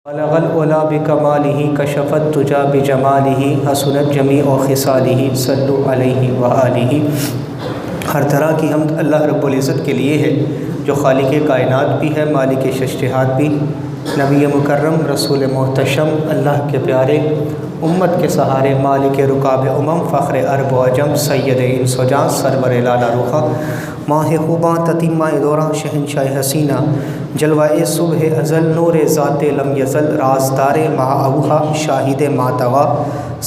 بلغ العلا بکمالہ کشف الدجی بجمالہ حسنت جمیع خصالہ صلوا علیہ وآلہ۔ ہر طرح کی حمد اللہ رب العزت کے لیے ہے جو خالق کائنات بھی ہے، مالک ششتہات بھی، نبی مکرم، رسول محتشم، اللہ کے پیارے، امت کے سہارے، مالک رکاب فخر عرب و عجم، سید انس و جاں، سرور لالا روخا، ماہ خوباں تتیمہ دوراں، شہنشاہ حسینہ، جلوہ صبح ازل، نور ذات لم یزل، رازدار ماہ اوہا، شاہد ماتوا،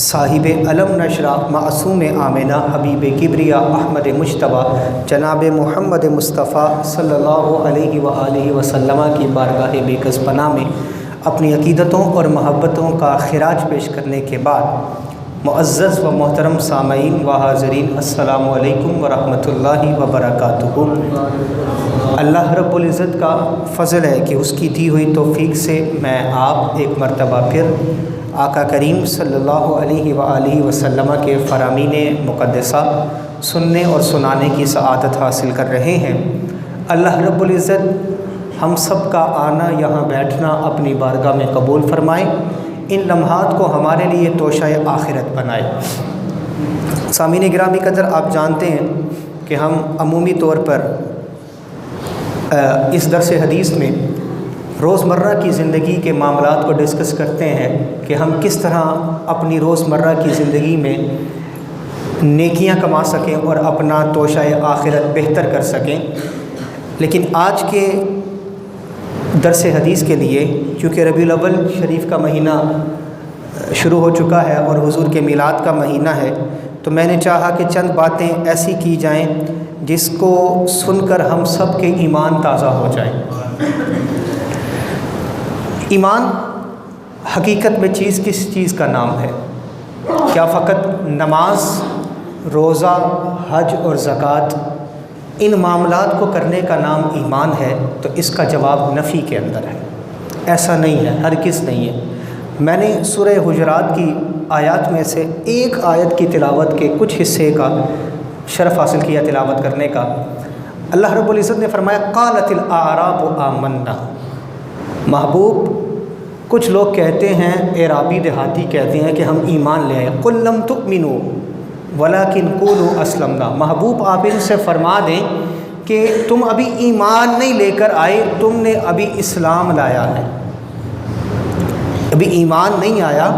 صاحب علم نشرہ، معصوم آمنہ، حبیب کبریا، احمد مجتبیٰ، جناب محمد مصطفیٰ صلی اللہ علیہ وآلہ وسلم کی بارگاہ بیکس پناہ میں اپنی عقیدتوں اور محبتوں کا خراج پیش کرنے کے بعد، معزز و محترم سامعین و حاضرین، السلام علیکم ورحمۃ اللہ وبرکاتہ۔ اللہ رب العزت کا فضل ہے کہ اس کی دی ہوئی توفیق سے میں آپ ایک مرتبہ پھر آقا کریم صلی اللہ علیہ وآلہ وسلم کے فرامین مقدسہ سننے اور سنانے کی سعادت حاصل کر رہے ہیں۔ اللہ رب العزت ہم سب کا آنا، یہاں بیٹھنا اپنی بارگاہ میں قبول فرمائے، ان لمحات کو ہمارے لیے توشہ آخرت بنائے۔ سامعین گرامی قدر، آپ جانتے ہیں کہ ہم عمومی طور پر اس درس حدیث میں روزمرہ کی زندگی کے معاملات کو ڈسکس کرتے ہیں کہ ہم کس طرح اپنی روزمرہ کی زندگی میں نیکیاں کما سکیں اور اپنا توشہ آخرت بہتر کر سکیں۔ لیکن آج کے درس حدیث کے لیے، چونکہ ربیع الاول شریف کا مہینہ شروع ہو چکا ہے اور حضور کے میلاد کا مہینہ ہے، تو میں نے چاہا کہ چند باتیں ایسی کی جائیں جس کو سن کر ہم سب کے ایمان تازہ ہو جائیں۔ ایمان حقیقت میں کس چیز کا نام ہے؟ کیا فقط نماز، روزہ، حج اور زکوٰۃ، ان معاملات کو کرنے کا نام ایمان ہے؟ تو اس کا جواب نفی کے اندر ہے، ایسا نہیں ہے، ہرگز نہیں ہے۔ میں نے سورہ حجرات کی آیات میں سے ایک آیت کی تلاوت کے کچھ حصے کا شرف حاصل کیا تلاوت کرنے کا۔ اللہ رب العزت نے فرمایا قالت الاعراب آمنا۔ محبوب، کچھ لوگ کہتے ہیں، اعرابی دیہاتی کہتے ہیں کہ ہم ایمان لے آئے۔ قل لم تؤمنوا ولیکن قولوا اسلمنا۔ محبوب، آپ ان سے فرما دیں کہ تم ابھی ایمان نہیں لے کر آئے، تم نے ابھی اسلام لایا ہے۔ ابھی ایمان نہیں آیا،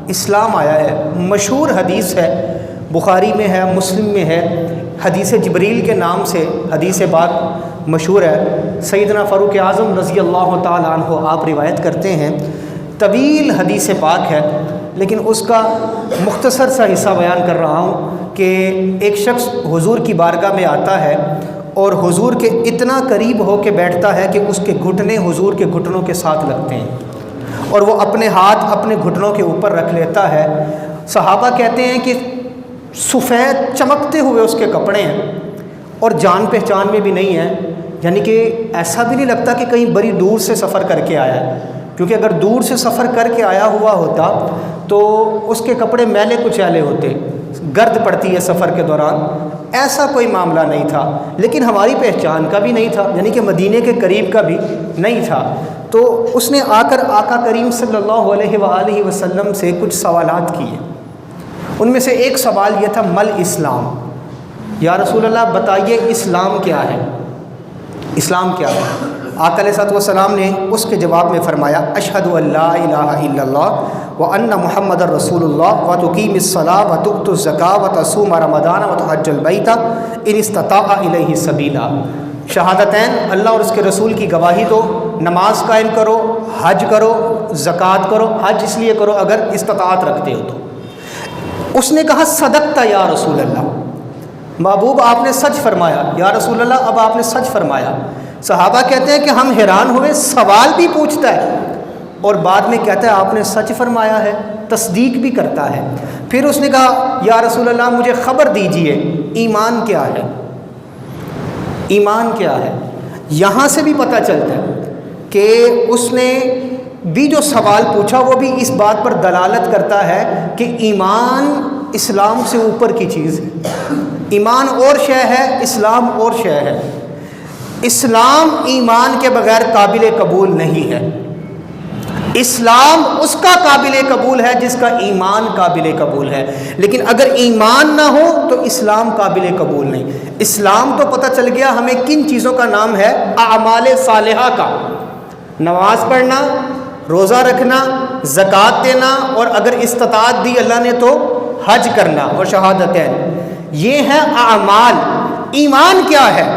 اسلام آیا ہے۔ مشہور حدیث ہے، بخاری میں ہے، مسلم میں ہے، حدیث جبریل کے نام سے حدیث پاک مشہور ہے۔ سیدنا فاروق اعظم رضی اللہ تعالیٰ عنہ آپ روایت کرتے ہیں، طویل حدیث پاک ہے، لیکن اس کا مختصر سا حصہ بیان کر رہا ہوں کہ ایک شخص حضور کی بارگاہ میں آتا ہے اور حضور کے اتنا قریب ہو کے بیٹھتا ہے کہ اس کے گھٹنے حضور کے گھٹنوں کے ساتھ لگتے ہیں، اور وہ اپنے ہاتھ اپنے گھٹنوں کے اوپر رکھ لیتا ہے۔ صحابہ کہتے ہیں کہ سفید چمکتے ہوئے اس کے کپڑے ہیں اور جان پہچان میں بھی نہیں ہے، یعنی کہ ایسا بھی نہیں لگتا کہ کہیں بڑی دور سے سفر کر کے آیا ہے، کیونکہ اگر دور سے سفر کر کے آیا ہوا ہوتا تو اس کے کپڑے میلے کچیلے ہوتے، گرد پڑتی ہے سفر کے دوران۔ ایسا کوئی معاملہ نہیں تھا، لیکن ہماری پہچان کا بھی نہیں تھا، یعنی کہ مدینے کے قریب کا بھی نہیں تھا۔ تو اس نے آ کر آقا کریم صلی اللہ علیہ وآلہ وسلم سے کچھ سوالات کیے۔ ان میں سے ایک سوال یہ تھا، مل اسلام، یا رسول اللہ بتائیے اسلام کیا ہے، اسلام کیا ہے؟ آقا علیہ السلام نے اس کے جواب میں فرمایا، اشہد ان لا الہ الا اللہ وان محمد رسول اللہ وتقیم الصلاۃ وتؤت الزکاۃ وتصوم رمضان وتحج البیت ان استطاع الیہ سبیلا۔ شہادتین، اللہ اور اس کے رسول کی گواہی دو، نماز قائم کرو، حج کرو، زکوٰۃ کرو۔ حج اس لیے کرو اگر استطاعت رکھتے ہو تو۔ اس نے کہا صدقت یا رسول اللہ، محبوب آپ نے سچ فرمایا، یا رسول اللہ اب آپ نے سچ فرمایا۔ صحابہ کہتے ہیں کہ ہم حیران ہوئے، سوال بھی پوچھتا ہے اور بعد میں کہتا ہے آپ نے سچ فرمایا ہے، تصدیق بھی کرتا ہے۔ پھر اس نے کہا یا رسول اللہ مجھے خبر دیجئے ایمان کیا ہے، ایمان کیا ہے؟ یہاں سے بھی پتہ چلتا ہے کہ اس نے بھی جو سوال پوچھا وہ بھی اس بات پر دلالت کرتا ہے کہ ایمان اسلام سے اوپر کی چیز ہے۔ ایمان اور شے ہے، اسلام اور شے ہے۔ اسلام ایمان کے بغیر قابل قبول نہیں ہے۔ اسلام اس کا قابل قبول ہے جس کا ایمان قابل قبول ہے، لیکن اگر ایمان نہ ہو تو اسلام قابل قبول نہیں۔ اسلام تو پتہ چل گیا ہمیں کن چیزوں کا نام ہے، اعمال صالحہ کا، نماز پڑھنا، روزہ رکھنا، زکوٰۃ دینا، اور اگر استطاعت دی اللہ نے تو حج کرنا اور شہادتین، یہ ہیں اعمال۔ ایمان کیا ہے؟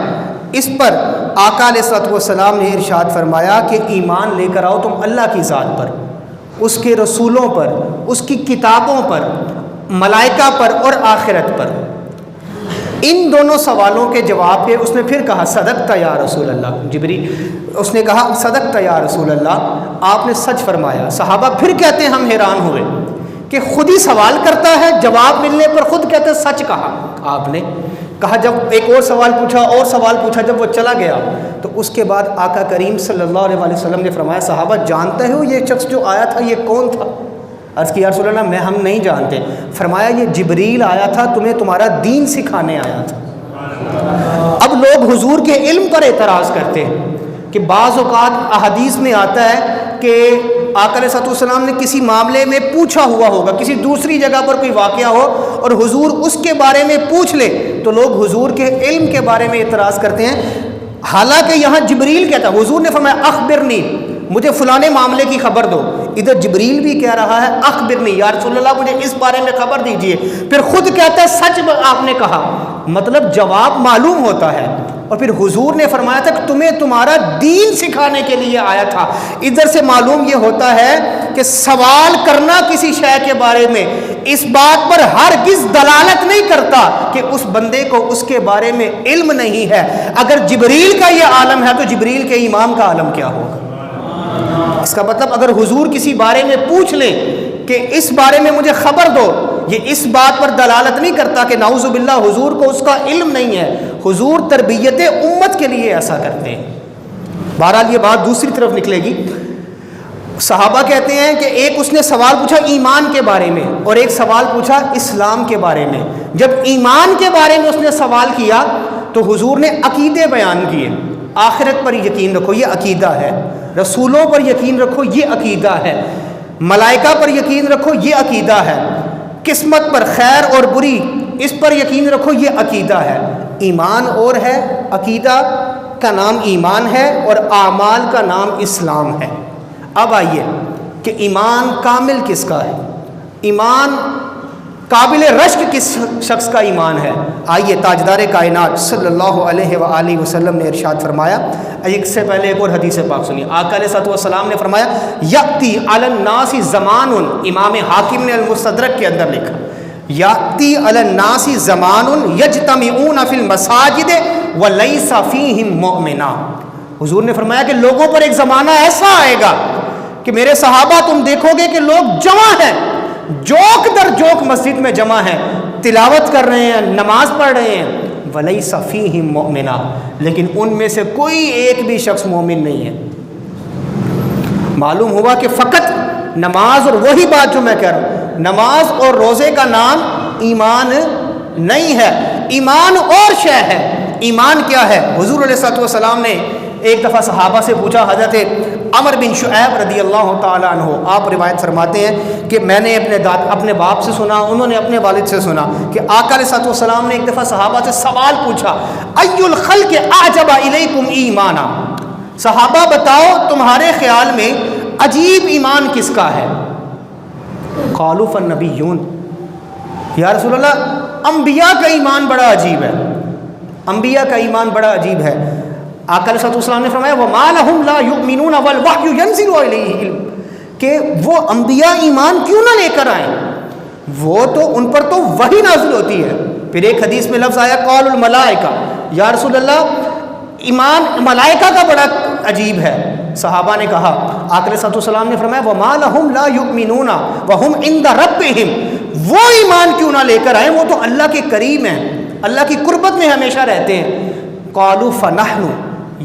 اس پر آقا علیہ الصلوۃ والسلام نے ارشاد فرمایا کہ ایمان لے کر آؤ تم اللہ کی ذات پر، اس کے رسولوں پر، اس کی کتابوں پر، ملائکہ پر اور آخرت پر۔ ان دونوں سوالوں کے جواب پہ اس نے پھر کہا صدقت یا رسول اللہ، جبریل اس نے کہا صدقت یا رسول اللہ، آپ نے سچ فرمایا۔ صحابہ پھر کہتے ہیں ہم حیران ہوئے کہ خود ہی سوال کرتا ہے، جواب ملنے پر خود کہتے ہیں سچ کہا آپ نے۔ کہا جب ایک اور سوال پوچھا اور سوال پوچھا، جب وہ چلا گیا تو اس کے بعد آقا کریم صلی اللہ علیہ وسلم نے فرمایا صحابہ جانتے ہو یہ شخص جو آیا تھا یہ کون تھا؟ عرض کی یا رسول اللہ ہم نہیں جانتے۔ فرمایا یہ جبریل آیا تھا، تمہیں تمہارا دین سکھانے آیا تھا۔ اب لوگ حضور کے علم پر اعتراض کرتے ہیں کہ بعض اوقات احادیث میں آتا ہے کہ آقا علیہ السلام نے کسی معاملے میں پوچھا ہوا ہوگا، کسی دوسری جگہ پر کوئی واقعہ ہو اور حضور اس کے بارے میں پوچھ لے تو لوگ حضور کے علم کے بارے میں اعتراض کرتے ہیں، حالانکہ یہاں جبریل کہتا ہے، حضور نے فرمایا اخبرنی، مجھے فلانے معاملے کی خبر دو، ادھر جبریل بھی کہہ رہا ہے اخبرنی یا رسول اللہ مجھے اس بارے میں خبر دیجئے، پھر خود کہتا ہے سچ آپ نے کہا، مطلب جواب معلوم ہوتا ہے۔ اور پھر حضور نے فرمایا تھا کہ تمہیں تمہارا دین سکھانے کے لیے آیا تھا۔ ادھر سے معلوم یہ ہوتا ہے کہ سوال کرنا کسی شے کے بارے میں اس بات پر ہرگز دلالت نہیں کرتا کہ اس بندے کو اس کے بارے میں علم نہیں ہے۔ اگر جبریل کا یہ عالم ہے تو جبریل کے امام کا عالم کیا ہوگا؟ اس کا مطلب اگر حضور کسی بارے میں پوچھ لے کہ اس بارے میں مجھے خبر دو، یہ اس بات پر دلالت نہیں کرتا کہ نعوذ باللہ حضور کو اس کا علم نہیں ہے، حضور تربیت امت کے لیے ایسا کرتے ہیں۔ بہرحال یہ بات دوسری طرف نکلے گی۔ صحابہ کہتے ہیں کہ ایک اس نے سوال پوچھا ایمان کے بارے میں اور ایک سوال پوچھا اسلام کے بارے میں۔ جب ایمان کے بارے میں اس نے سوال کیا تو حضور نے عقیدے بیان کیے، آخرت پر یقین رکھو یہ عقیدہ ہے، رسولوں پر یقین رکھو یہ عقیدہ ہے، ملائکہ پر یقین رکھو یہ عقیدہ ہے، قسمت پر خیر اور بری اس پر یقین رکھو یہ عقیدہ ہے۔ ایمان اور ہے، عقیدہ کا نام ایمان ہے اور اعمال کا نام اسلام ہے۔ اب آئیے کہ ایمان کامل کس کا ہے، ایمان قابل رشک کس شخص کا ایمان ہے؟ آئیے تاجدار کائنات صلی اللہ علیہ وآلہ وسلم نے ارشاد فرمایا، ایک سے پہلے ایک اور حدیث پاک سنیے۔ آقا علیہ السلام نے فرمایا یأتی علی الناس زمان، امام حاکم نے المستدرک کے اندر لکھا یأتی علی الناس زمان یجتمعون فی المساجد ولیس فیہم مؤمنا۔ حضور نے فرمایا کہ لوگوں پر ایک زمانہ ایسا آئے گا کہ میرے صحابہ تم دیکھو گے کہ لوگ جمع ہیں، جوک در جوک مسجد میں جمع ہیں، تلاوت کر رہے ہیں، نماز پڑھ رہے ہیں، وَلَيْسَ فِيهِمْ مُؤْمِنًا، لیکن ان میں سے کوئی ایک بھی شخص مومن نہیں ہے۔ معلوم ہوا کہ فقط نماز، اور وہی بات جو میں کہہ رہا ہوں، نماز اور روزے کا نام ایمان نہیں ہے، ایمان اور شے ہے۔ ایمان کیا ہے؟ حضور علیہ السلام نے ایک دفعہ صحابہ سے پوچھا، حضرت عمر بن شعیب رضی اللہ تعالیٰ عنہ آپ روایت فرماتے ہیں کہ میں نے اپنے باپ سے سنا، انہوں نے اپنے والد سے سنا کہ آقا علیہ السلام نے ایک دفعہ صحابہ سے سوال پوچھا، ای الخلق اعجب الیکم ایمانا، صحابہ بتاؤ تمہارے خیال میں عجیب ایمان کس کا ہے؟ قالوا فالنبیون، یا رسول اللہ انبیاء کا ایمان بڑا عجیب ہے، انبیاء کا ایمان بڑا عجیب ہے۔ آقا علیہ السلام نے فرمایا وَمَا لَهُمْ لَا يُؤْمِنُونَ وَالْوَحْيُ يَنزِلُ عَلَيْهِمْ، کہ وہ انبیاء ایمان کیوں نہ لے کر آئیں، وہ تو ان پر تو وحی نازل ہوتی ہے۔ پھر ایک حدیث میں لفظ آیا قَالُ الْمَلَائِكَةُ، یا رسول اللہ ایمان ملائکہ کا بڑا عجیب ہے۔ صحابہ نے کہا، آقا علیہ السلام نے فرمایا وَمَا لَهُمْ لَا يُؤْمِنُونَ وَهُمْ عِنْدَ رَبِّهِمْ، وہ ایمان کیوں نہ لے کر آئیں، وہ تو اللہ کے قریب ہیں، اللہ کی قربت میں ہمیشہ رہتے ہیں۔ قَالُوا فَنَحْنُ،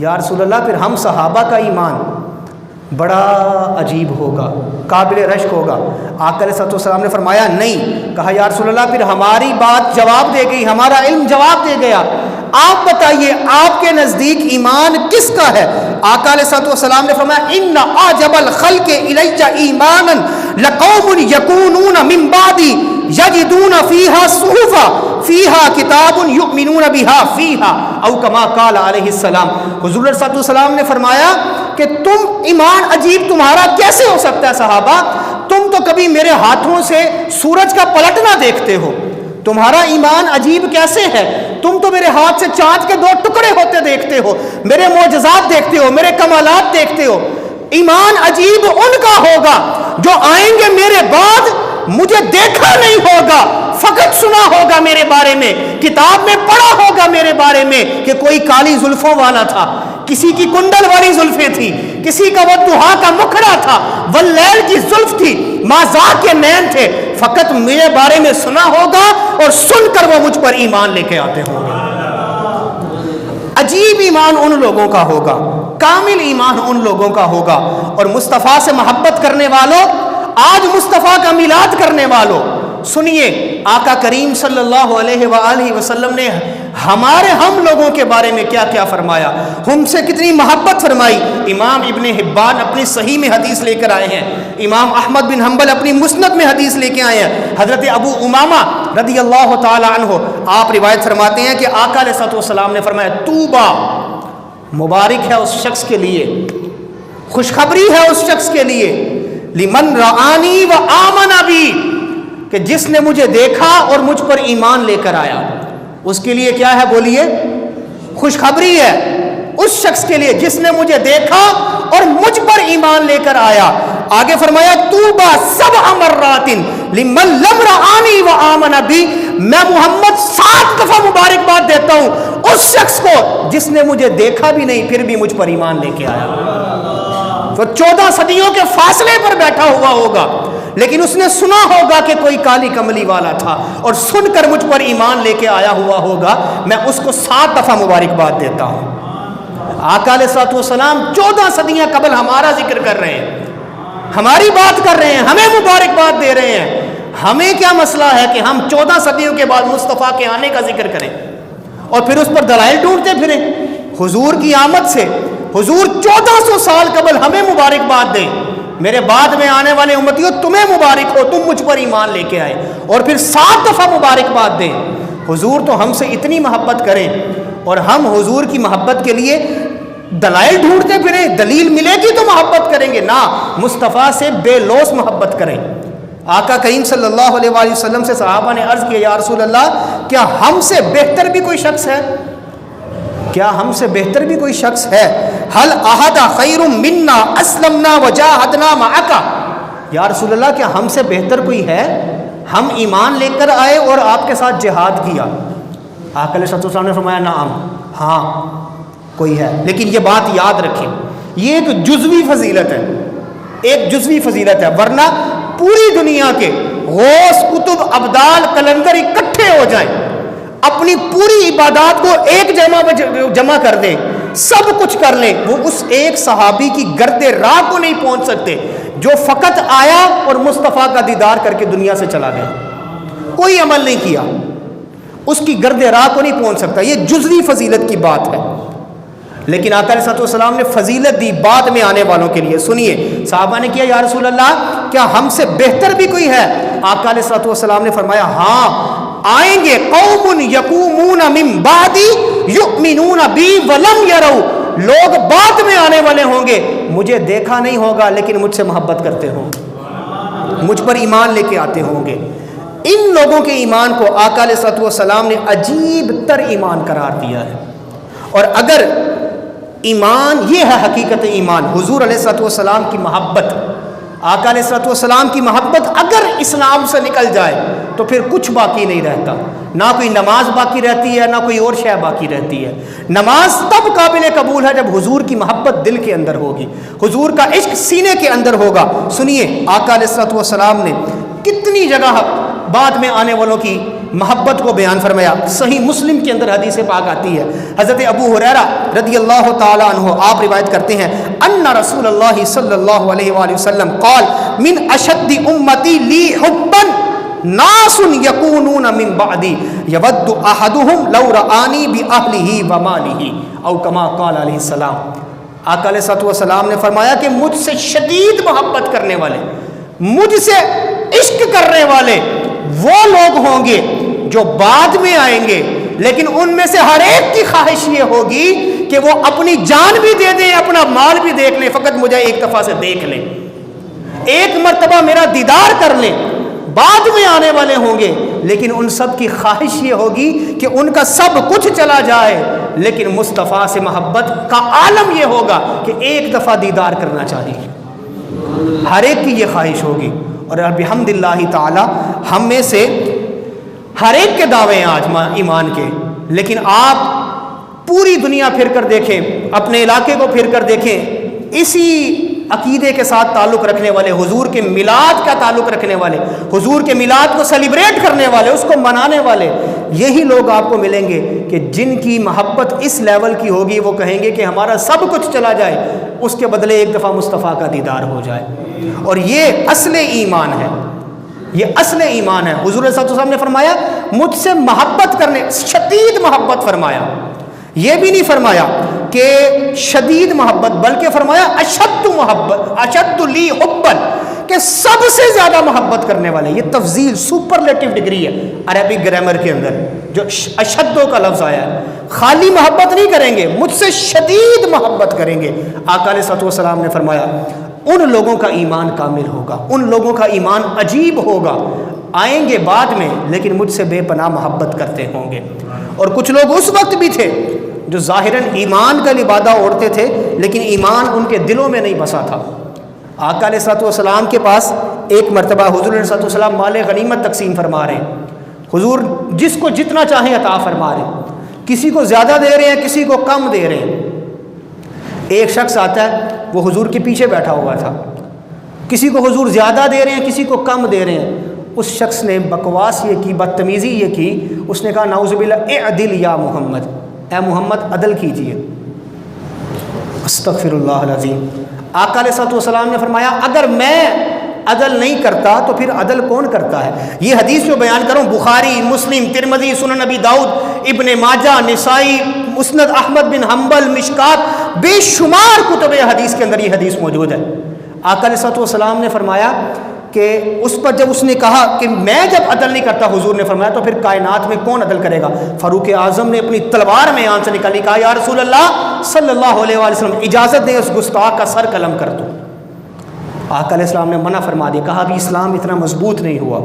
یا رسول اللہ پھر ہم صحابہ کا ایمان بڑا عجیب ہوگا، قابل رشک ہوگا۔ آقا علیہ السلام نے فرمایا نہیں، کہا یا رسول اللہ پھر ہماری بات جواب دے گئی، ہمارا علم جواب دے گیا، آپ بتائیے آپ کے نزدیک ایمان کس کا ہے؟ آقا علیہ الصلوۃ والسلام نے فرمایا ان اعجب الخلق الی ایمانا لقوم یکونون من بعدی یجدون فیہا صحفا فیہا کتاب یؤمنون بہا فیہا او کما قال علیہ السلام. حضور صلی اللہ علیہ وسلم نے فرمایا کہ تم ایمان عجیب تمہارا کیسے ہو سکتا ہے صحابہ؟ تم تو کبھی میرے ہاتھوں سے سورج کا پلٹنا دیکھتے ہو، تمہارا ایمان عجیب کیسے ہے؟ تم تو میرے ہاتھ سے چاند کے 2 ٹکڑے ہوتے دیکھتے ہو، میرے معجزات دیکھتے ہو، میرے کمالات دیکھتے ہو. ایمان عجیب ان کا ہوگا جو آئیں گے میرے بعد، مجھے دیکھا نہیں ہوگا، فقط سنا ہوگا میرے بارے میں، کتاب میں پڑھا ہوگا میرے بارے میں کہ کوئی کالی زلفوں والا تھا، کسی کی کنڈل والی زلفیں تھی، کسی کا والضحیٰ کا مکھڑا تھا، واللیل کی زلف تھی، مازاق کے نین تھے. فقط میرے بارے میں سنا ہوگا اور سن کر وہ مجھ پر ایمان لے کے آتے ہوں گے. عجیب ایمان ان لوگوں کا ہوگا، کامل ایمان ان لوگوں کا ہوگا. اور مصطفیٰ سے محبت کرنے والوں، آج مصطفیٰ کا میلاد کرنے والوں، سنیے آقا کریم صلی اللہ علیہ وآلہ وسلم نے ہم لوگوں کے بارے میں کیا کیا فرمایا، ہم سے کتنی محبت فرمائی. امام ابن حبان اپنی صحیح میں حدیث لے کر آئے ہیں، امام احمد بن حنبل اپنی مسند میں حدیث لے کے آئے ہیں. حضرت ابو امامہ رضی اللہ تعالی عنہ آپ روایت فرماتے ہیں کہ آقا علیہ الصلوۃ والسلام نے فرمایا طوبیٰ، مبارک ہے اس شخص کے لیے، خوشخبری ہے اس شخص کے لیے، لمن رآنی و آمن بی، کہ جس نے مجھے دیکھا اور مجھ پر ایمان لے کر آیا. اس کے لیے کیا ہے بولیے؟ خوشخبری ہے اس شخص کے لیے جس نے مجھے دیکھا اور مجھ پر ایمان لے کر آیا. آگے فرمایا طوبیٰ 7 مرات لمن لم رآنی و آمن بی، میں محمد 7 دفعہ مبارکباد دیتا ہوں اس شخص کو جس نے مجھے دیکھا بھی نہیں پھر بھی مجھ پر ایمان لے کے آیا. تو 14 صدیوں کے فاصلے پر بیٹھا ہوا ہوگا، لیکن اس نے سنا ہوگا کہ کوئی کالی کملی والا تھا اور سن کر مجھ پر ایمان لے کے آیا ہوا ہوگا. میں اس کو 7 دفعہ مبارکباد دیتا ہوں. آقا علیہ الصلوۃ والسلام 14 صدیاں قبل ہمارا ذکر کر رہے ہیں، ہماری بات کر رہے ہیں، ہمیں مبارکباد دے رہے ہیں. ہمیں کیا مسئلہ ہے کہ ہم 14 صدیوں کے بعد مصطفیٰ کے آنے کا ذکر کریں اور پھر اس پر دلائل ڈھونڈتے پھریں؟ حضور کی آمد سے حضور 1400 سال قبل ہمیں مبارکباد دیں، میرے بعد میں آنے والے امتیوں تمہیں مبارک ہو، تم مجھ پر ایمان لے کے آئے، اور پھر 7 دفعہ مبارکباد دیں. حضور تو ہم سے اتنی محبت کریں اور ہم حضور کی محبت کے لیے دلائل ڈھونڈتے پھریں، دلیل ملے گی تو محبت کریں گے. نہ، مصطفیٰ سے بے لوث محبت کریں. آقا کریم صلی اللہ علیہ وآلہ وسلم سے صحابہ نے عرض کیا یا رسول اللہ کیا ہم سے بہتر بھی کوئی شخص ہے؟ کیا ہم سے بہتر بھی کوئی شخص ہے؟ حل احد خیر منا اسلمنا وجاہدنا معک، یا رسول اللہ کیا ہم سے بہتر کوئی ہے؟ ہم ایمان لے کر آئے اور آپ کے ساتھ جہاد کیا. آقا علیہ السلام نے فرمایا نعم، ہاں کوئی ہے، لیکن یہ بات یاد رکھیں یہ ایک جزوی فضیلت ہے، ایک جزوی فضیلت ہے، ورنہ پوری دنیا کے غوث کتب ابدال قلندر اکٹھے ہو جائیں، اپنی پوری عبادات کو ایک جمع کر دیں، سب کچھ کر لیں، وہ اس ایک صحابی کی گرد راہ کو نہیں پہنچ سکتے جو فقط آیا اور مصطفیٰ کا دیدار کر کے دنیا سے چلا گیا، کوئی عمل نہیں کیا، اس کی گرد راہ کو نہیں پہنچ سکتا. یہ جزوی فضیلت کی بات ہے. لیکن آقا علیہ السلام نے فضیلت دی بعد میں آنے والوں کے لیے. سنیے صحابہ نے کیا یا رسول اللہ کیا ہم سے بہتر بھی کوئی ہے؟ آقا علیہ السلام نے فرمایا ہاں آئیں گے، قوم یقومون من بعدی یؤمنون بی ولم یروا، لوگ بعد میں آنے والے ہوں گے، مجھے دیکھا نہیں ہوگا لیکن مجھ سے محبت کرتے ہوں، مجھ پر ایمان لے کے آتے ہوں گے. ان لوگوں کے ایمان کو آقا علیہ السلام نے عجیب تر ایمان قرار دیا ہے. اور اگر ایمان یہ ہے حقیقت ایمان، حضور علیہ السلام کی محبت، آقا علیہ السلام کی محبت اگر اسلام سے نکل جائے تو پھر کچھ باقی نہیں رہتا، نہ کوئی نماز باقی رہتی ہے نہ کوئی اور شے باقی رہتی ہے. نماز تب قابل قبول ہے جب حضور کی محبت دل کے اندر ہوگی، حضور کا عشق سینے کے اندر ہوگا. سنیے آقا علیہ السلام نے کتنی جگہ بعد میں آنے والوں کی محبت کو بیان فرمایا. صحیح مسلم کے اندر حدیث پاک آتی ہے، حضرت ابو ہریرہ رضی اللہ تعالی عنہ آپ روایت کرتے ہیں ان رسول اللہ صلی اللہ علیہ وآلہ وسلم قال من اشد امتی لی حبا ناس یکونون من بعدی یود احدهم لو رآنی باہلہ ومالہ او کما قال علیہ السلام. آقا علیہ الصلوۃ والسلام نے فرمایا کہ مجھ سے شدید محبت کرنے والے، مجھ سے عشق کرنے والے وہ لوگ ہوں گے جو بعد میں آئیں گے، لیکن ان میں سے ہر ایک کی خواہش یہ ہوگی کہ وہ اپنی جان بھی دے دیں، اپنا مال بھی دیکھ لیں، فقط مجھے ایک دفعہ سے دیکھ لیں، ایک مرتبہ میرا دیدار کر لیں۔ بعد میں آنے والے ہوں گے، لیکن ان سب کی خواہش یہ ہوگی کہ ان کا سب کچھ چلا جائے، لیکن مصطفیٰ سے محبت کا عالم یہ ہوگا کہ ایک دفعہ دیدار کرنا چاہیے، ہر ایک کی یہ خواہش ہوگی۔ اور بحمد اللہ تعالی ہم میں سے ہر ایک کے دعوے ہیں آج ایمان کے، لیکن آپ پوری دنیا پھر کر دیکھیں، اپنے علاقے کو پھر کر دیکھیں، اسی عقیدے کے ساتھ تعلق رکھنے والے، حضور کے میلاد کا تعلق رکھنے والے، حضور کے میلاد کو سیلیبریٹ کرنے والے، اس کو منانے والے، یہی لوگ آپ کو ملیں گے کہ جن کی محبت اس لیول کی ہوگی، وہ کہیں گے کہ ہمارا سب کچھ چلا جائے، اس کے بدلے ایک دفعہ مصطفیٰ کا دیدار ہو جائے۔ اور یہ اصل ایمان ہے، یہ اصل ایمان ہے۔ حضور صلی اللہ علیہ وسلم نے فرمایا مجھ سے محبت کرنے، شدید محبت فرمایا، یہ بھی نہیں فرمایا کہ شدید محبت، بلکہ فرمایا اشد محبت، اشد لی حبا، کہ سب سے زیادہ محبت کرنے والے۔ یہ تفضیل سپرلیٹو ڈگری ہے عربک گرامر کے اندر جو اشدوں کا لفظ آیا ہے۔ خالی محبت نہیں کریں گے، مجھ سے شدید محبت کریں گے۔ آقا علیہ الصلوۃ والسلام نے فرمایا ان لوگوں کا ایمان کامل ہوگا، ان لوگوں کا ایمان عجیب ہوگا، آئیں گے بعد میں لیکن مجھ سے بے پناہ محبت کرتے ہوں گے۔ اور کچھ لوگ اس وقت بھی تھے جو ظاہراً ایمان کا لبادہ اوڑھتے تھے، لیکن ایمان ان کے دلوں میں نہیں بسا تھا۔ آقا علیہ الصلوۃ والسلام کے پاس ایک مرتبہ حضور علیہ الصلوۃ والسلام مال غنیمت تقسیم فرما رہے ہیں، حضور جس کو جتنا چاہیں عطا فرما رہے ہیں، کسی کو زیادہ دے رہے ہیں، کسی کو کم دے رہے ہیں۔ ایک شخص آتا ہے، وہ حضور کے پیچھے بیٹھا ہوا تھا، کسی کو حضور زیادہ دے رہے ہیں، کسی کو کم دے رہے ہیں۔ اس شخص نے بکواس یہ کی، بدتمیزی یہ کی، اس نے کہا نعوذ باللہ اعدل یا محمد، اے محمد عدل کیجئے۔ استغفر اللہ العظیم۔ آقا علیہ الصلوۃ والسلام نے فرمایا اگر میں عدل نہیں کرتا تو پھر عدل کون کرتا ہے؟ یہ حدیث جو بیان کروں بخاری، مسلم، ترمذی، سنن ابی داؤد، ابن ماجہ، نسائی، مسند احمد بن حنبل، مشکات، بے شمار کتب حدیث کے اندر یہ حدیث موجود ہے۔ آقا علیہ الصلوۃ والسلام نے فرمایا کہ اس پر جب اس نے کہا کہ میں جب عدل نہیں کرتا، حضور نے فرمایا تو پھر کائنات میں کون عدل کرے گا؟ فاروق اعظم نے اپنی تلوار میں آن سے نکالی، کہا یا رسول اللہ صلی اللہ علیہ وآلہ وسلم اجازت دیں اس گستاخ کا سر قلم کر دو۔ آقا علیہ السلام نے منع فرما دیا، کہا ابھی اسلام اتنا مضبوط نہیں ہوا۔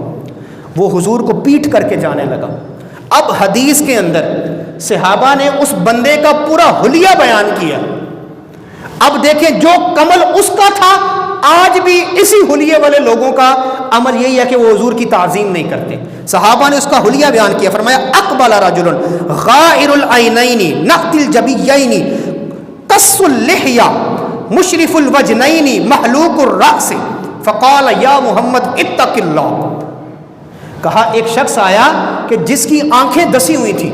وہ حضور کو پیٹ کر کے جانے لگا۔ اب حدیث کے اندر صحابہ نے اس بندے کا پورا حلیہ بیان کیا۔ اب دیکھیں جو کمل اس کا تھا، آج بھی اسی حلیے والے لوگوں کا عمل یہی ہے کہ وہ حضور کی تعظیم نہیں کرتے۔ صحابہ نے اس کا حلیہ بیان کیا، فرمایا اقبل رجل غائر العینین نقط الجبیین قص اللحیہ مشرف الوجنین محلوق الرأس فقال یا محمد اتق اللہ۔ کہا ایک شخص آیا کہ جس کی آنکھیں دسی ہوئی تھی،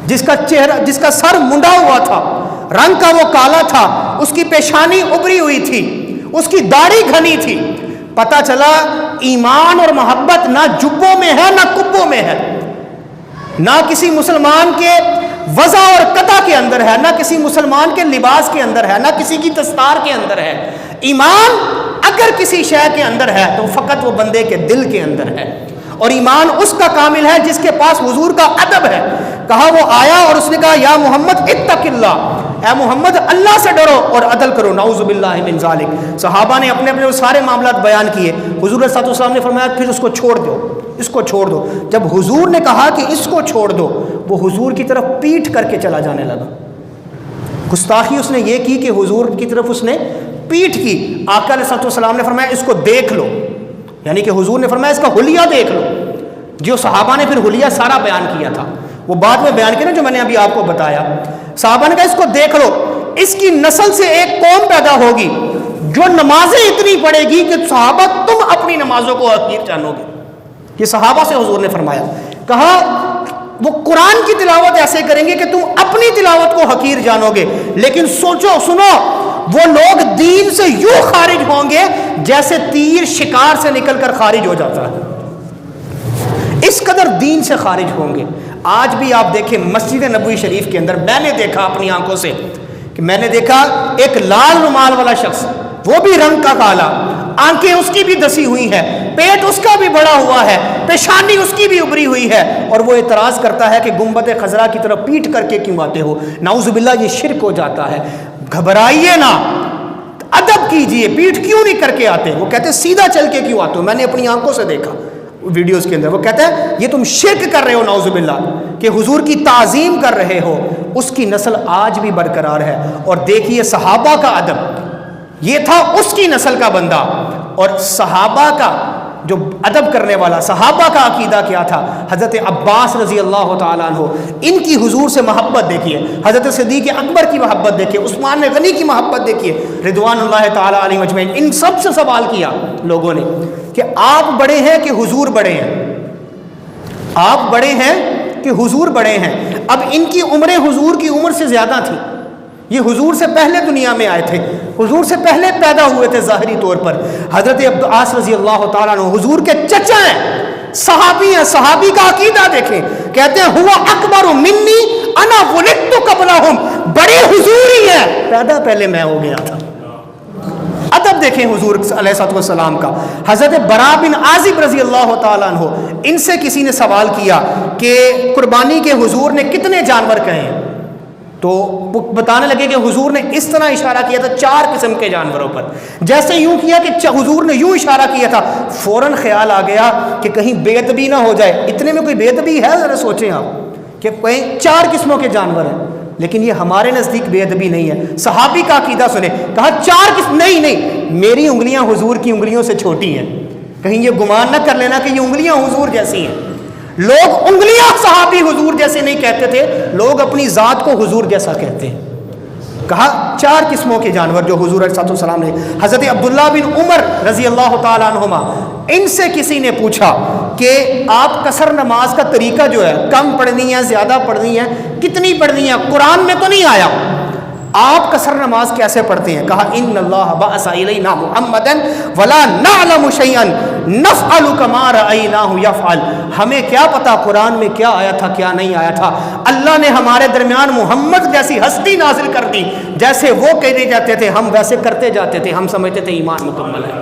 جس کا چہرہ، جس کا سر منڈا ہوا تھا، رنگ کا وہ کالا تھا، اس کی پیشانی ابری ہوئی تھی، اس کی داڑھی گھنی تھی۔ پتہ چلا ایمان اور محبت نہ جبوں میں ہے نہ کبوں میں ہے، نہ کسی مسلمان کے وضع اور قطع کے اندر ہے، نہ کسی مسلمان کے لباس کے اندر ہے، نہ کسی کی دستار کے اندر ہے۔ ایمان اگر کسی شے کے اندر ہے تو فقط وہ بندے کے دل کے اندر ہے، اور ایمان اس کا کامل ہے جس کے پاس حضور کا ادب ہے۔ کہا وہ آیا اور اس نے کہا یا محمد اتق اللہ، اے محمد اللہ سے ڈرو اور عدل کرو، نعوذ باللہ من ذالک۔ صحابہ نے اپنے اپنے سارے معاملات بیان کیے۔ حضور صلی اللہ علیہ وسلم نے فرمایا پھر اس کو چھوڑ دو، اس کو چھوڑ دو۔ جب حضور نے کہا کہ اس کو چھوڑ دو، وہ حضور کی طرف پیٹ کر کے چلا جانے لگا۔ گستاخی اس نے یہ کی کہ حضور کی طرف اس نے پیٹ کی۔ آقا علیہ السلام نے فرمایا اس کو دیکھ لو، یعنی کہ حضور نے فرمایا اس کا حلیہ دیکھ لو۔ جو صحابہ نے پھر حلیہ سارا بیان کیا تھا، وہ بعد میں بیان کیا نا، جو میں نے ابھی آپ کو بتایا۔ صحابہ نے کہا اس کو دیکھ لو، اس کی نسل سے ایک قوم پیدا ہوگی جو نمازیں اتنی پڑھے گی کہ صحابہ تم اپنی نمازوں کو حقیر جانو گے۔ یہ صحابہ سے حضور نے فرمایا۔ کہا وہ قرآن کی تلاوت ایسے کریں گے کہ تم اپنی تلاوت کو حقیر جانو گے، لیکن سوچو سنو، وہ لوگ دین سے یوں خارج ہوں گے جیسے تیر شکار سے نکل کر خارج ہو جاتا ہے، اس قدر دین سے خارج ہوں گے۔ آج بھی آپ دیکھیں مسجد نبوی شریف کے اندر میں نے دیکھا اپنی آنکھوں سے کہ میں نے دیکھا ایک لال رومال والا شخص، وہ بھی رنگ کا کالا، آنکھیں اس کی بھی دسی ہوئی ہیں، پیٹ اس کا بھی بڑا ہوا ہے، پیشانی اس کی بھی ابری ہوئی ہے، اور وہ اعتراض کرتا ہے کہ گنبد خضرا کی طرف پیٹ کر کے کیوں آتے ہو؟ نعوذ باللہ یہ شرک ہو جاتا ہے۔ گھبرائیے نہ، ادب کیجئے، پیٹ کیوں نہیں کر کے آتے؟ وہ کہتے ہیں سیدھا چل کے کیوں آتے ہو؟ میں نے اپنی آنکھوں سے دیکھا ویڈیوز کے اندر، وہ کہتا ہے یہ تم شرک کر رہے ہو نعوذ باللہ، کہ حضور کی تعظیم کر رہے ہو۔ اس کی نسل آج بھی برقرار ہے، اور دیکھیے صحابہ کا ادب، یہ تھا اس کی نسل کا بندہ، اور صحابہ کا جو ادب کرنے والا، صحابہ کا عقیدہ کیا تھا۔ حضرت عباس رضی اللہ تعالیٰ عنہ، ان کی حضور سے محبت دیکھیے، حضرت صدیق اکبر کی محبت دیکھیے، عثمان غنی کی محبت دیکھیے رضوان اللہ تعالیٰ علیہ اجمعین۔ ان سب سے سوال کیا لوگوں نے کہ آپ بڑے ہیں کہ حضور بڑے ہیں؟ آپ بڑے ہیں کہ حضور بڑے ہیں؟ اب ان کی عمریں حضور کی عمر سے زیادہ تھی، یہ حضور سے پہلے دنیا میں آئے تھے، حضور سے پہلے پیدا ہوئے تھے ظاہری طور پر۔ حضرت عباس رضی اللہ تعالیٰ عنہ حضور کے چچا ہیں، صحابی ہیں، صحابی کا عقیدہ دیکھیں، کہتے ہیں ہوا اکبر منی انا ولدت قبلہم، بڑے حضور ہی ہیں، پیدا پہلے میں ہو گیا تھا۔ ادب دیکھیں حضور علیہ السلام کا۔ حضرت برا بن عازب رضی اللہ تعالیٰ عنہ، ان سے کسی نے سوال کیا کہ قربانی کے حضور نے کتنے جانور کہے ہیں؟ تو وہ بتانے لگے کہ حضور نے اس طرح اشارہ کیا تھا 4 قسم کے جانوروں پر، جیسے یوں کیا کہ حضور نے یوں اشارہ کیا تھا، فوراً خیال آ گیا کہ کہیں بے ادبی نہ ہو جائے۔ اتنے میں کوئی بے ادبی ہے؟ ذرا سوچیں آپ کہ کہیں 4 قسموں کے جانور ہیں، لیکن یہ ہمارے نزدیک بے ادبی نہیں ہے۔ صحابی کا عقیدہ سنیں، کہا 4 قسم نہیں، میری انگلیاں حضور کی انگلیوں سے چھوٹی ہیں، کہیں یہ گمان نہ کر لینا کہ یہ انگلیاں حضور جیسی ہیں۔ لوگ انگلیاں صحابی حضور جیسے نہیں کہتے تھے، لوگ اپنی ذات کو حضور جیسا کہتے ہیں۔ کہا 4 قسموں کے جانور جو حضور علیہ السلام نے۔ حضرت عبداللہ بن عمر رضی اللہ تعالیٰ عنہما، ان سے کسی نے پوچھا کہ آپ قصر نماز کا طریقہ جو ہے، کم پڑھنی ہے زیادہ پڑھنی ہے، کتنی پڑھنی ہے؟ قرآن میں تو نہیں آیا، آپ قصر نماز کیسے پڑھتے ہیں؟ کہا ان اللہ بعث الینا محمدا ولا نعلم شیئا نفعل کما رأیناہ یفعل، ہمیں کیا پتا قرآن میں کیا آیا تھا کیا نہیں آیا تھا، اللہ نے ہمارے درمیان محمد جیسی ہستی نازل کر دی، جیسے وہ کہتے جاتے تھے ہم ویسے کرتے جاتے تھے، ہم سمجھتے تھے ایمان مکمل ہے۔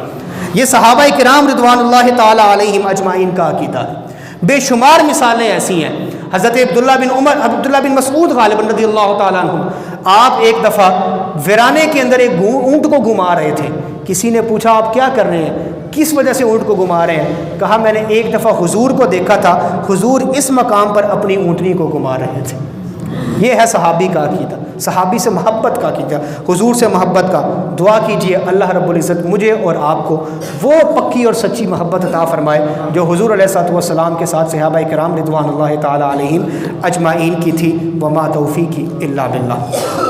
یہ صحابہ کرام رضوان اللہ تعالی علیہم اجمعین کا عقیدہ ہے۔ بے شمار مثالیں ایسی ہیں۔ حضرت عبداللہ بن مسعود غالباً رضی اللہ تعالیٰ عنہ، آپ ایک دفعہ ویرانے کے اندر ایک اونٹ کو گھما رہے تھے، کسی نے پوچھا آپ کیا کر رہے ہیں، کس وجہ سے اونٹ کو گھما رہے ہیں؟ کہا میں نے ایک دفعہ حضور کو دیکھا تھا، حضور اس مقام پر اپنی اونٹنی کو گھما رہے تھے۔ یہ ہے صحابی کا عقیدہ، صحابی سے محبت کا عقیدہ، حضور سے محبت کا۔ دعا کیجئے اللہ رب العزت مجھے اور آپ کو وہ پکی اور سچی محبت عطا فرمائے جو حضور علیہ السلام کے ساتھ صحابہ کرام رضوان اللہ تعالی علیہم اجمعین کی تھی۔ وما توفیقی الا باللہ۔